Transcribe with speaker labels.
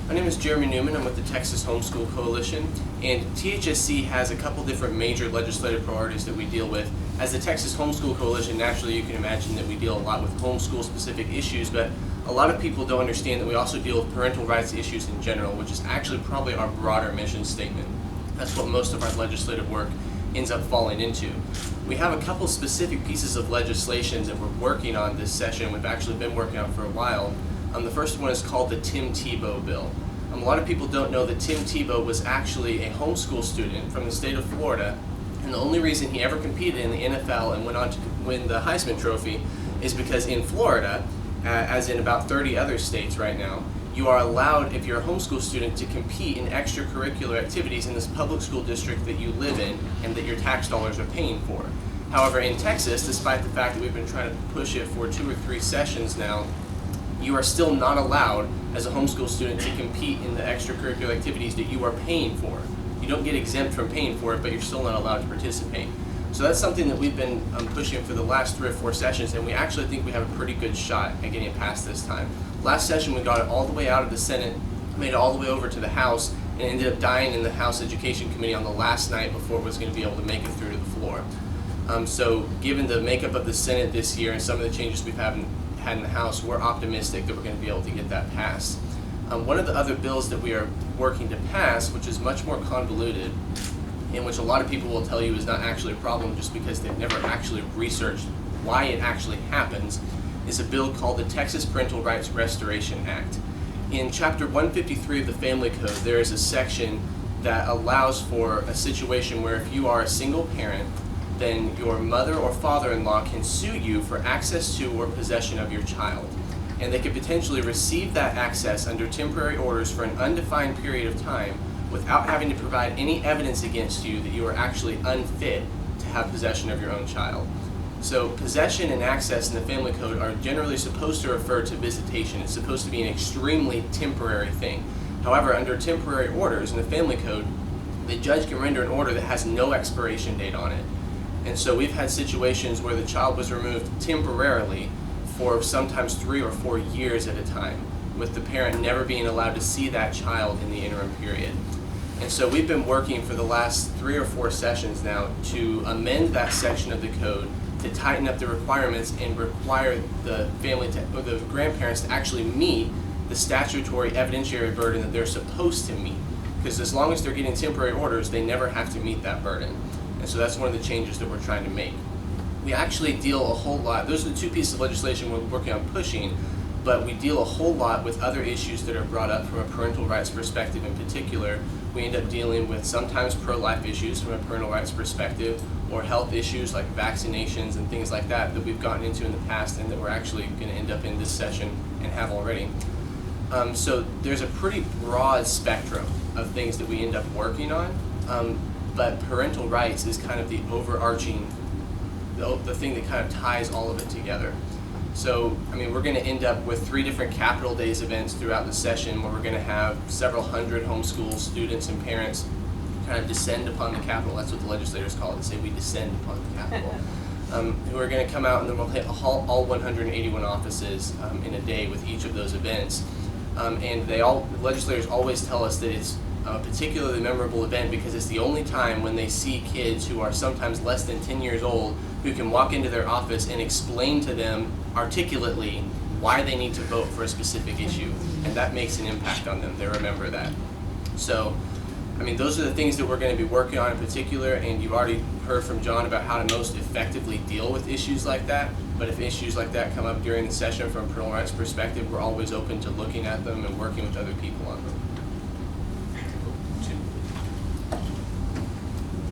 Speaker 1: My name is Jeremy Newman. I'm with the Texas Homeschool Coalition, and THSC has a couple different major legislative priorities that we deal with. As the Texas Homeschool Coalition, naturally you can imagine that we deal a lot with homeschool specific issues, but a lot of people don't understand that we also deal with parental rights issues in general, which is actually probably our broader mission statement. That's what most of our legislative work ends up falling into. We have a couple specific pieces of legislation that we're working on this session. We've actually been working on for a while. The first one is called the Tim Tebow bill. A lot of people don't know that Tim Tebow was actually a homeschool student from the state of Florida, and the only reason he ever competed in the NFL and went on to win the Heisman Trophy is because in Florida, as in about 30 other states right now, you are allowed, if you're a homeschool student, to compete in extracurricular activities in this public school district that you live in and that your tax dollars are paying for. However, in Texas, despite the fact that we've been trying to push it for 2 or 3 sessions now, you are still not allowed as a homeschool student to compete in the extracurricular activities that you are paying for. You don't get exempt from paying for it, but you're still not allowed to participate. So that's something that we've been pushing for the last 3 or 4 sessions, and we actually think we have a pretty good shot at getting it passed this time. Last session we got it all the way out of the Senate, made it all the way over to the House, and ended up dying in the House Education Committee on the last night before it was going to be able to make it through to the floor. So given the makeup of the Senate this year and some of the changes we've had in the House, we're optimistic that we're going to be able to get that passed. One of the other bills that we are working to pass, which is much more convoluted, and which a lot of people will tell you is not actually a problem just because they've never actually researched why it actually happens, is a bill called the Texas Parental Rights Restoration Act. In Chapter 153 of the Family Code, there is a section that allows for a situation where if you are a single parent, then your mother or father-in-law can sue you for access to or possession of your child. And they could potentially receive that access under temporary orders for an undefined period of time without having to provide any evidence against you that you are actually unfit to have possession of your own child. So possession and access in the Family Code are generally supposed to refer to visitation. It's supposed to be an extremely temporary thing. However, under temporary orders in the Family Code, the judge can render an order that has no expiration date on it. And so we've had situations where the child was removed temporarily for sometimes 3 or 4 years at a time, with the parent never being allowed to see that child in the interim period. And so we've been working for the last 3 or 4 sessions now to amend that section of the code to tighten up the requirements and require the the grandparents to actually meet the statutory evidentiary burden that they're supposed to meet. Because as long as they're getting temporary orders, they never have to meet that burden. And so that's one of the changes that we're trying to make. We actually deal a whole lot, those are the 2 pieces of legislation we're working on pushing, but we deal a whole lot with other issues that are brought up from a parental rights perspective in particular. We end up dealing with sometimes pro-life issues from a parental rights perspective, or health issues like vaccinations and things like that we've gotten into in the past and that we're actually going to end up in this session and have already. So there's a pretty broad spectrum of things that we end up working on, but parental rights is kind of the overarching, the thing that kind of ties all of it together. So, I mean, we're going to end up with 3 different Capitol Days events throughout the session where we're going to have several hundred homeschool students and parents kind of descend upon the Capitol. That's what the legislators call it. They say we descend upon the Capitol. Who are going to come out, and then we'll hit all 181 offices in a day with each of those events. And the legislators always tell us that it's a particularly memorable event because it's the only time when they see kids who are sometimes less than 10 years old who can walk into their office and explain to them articulately why they need to vote for a specific issue. And that makes an impact on them. They remember that. So, I mean, those are the things that we're going to be working on in particular, and you've already heard from John about how to most effectively deal with issues like that. But if issues like that come up during the session from a parental rights perspective, we're always open to looking at them and working with other people on them.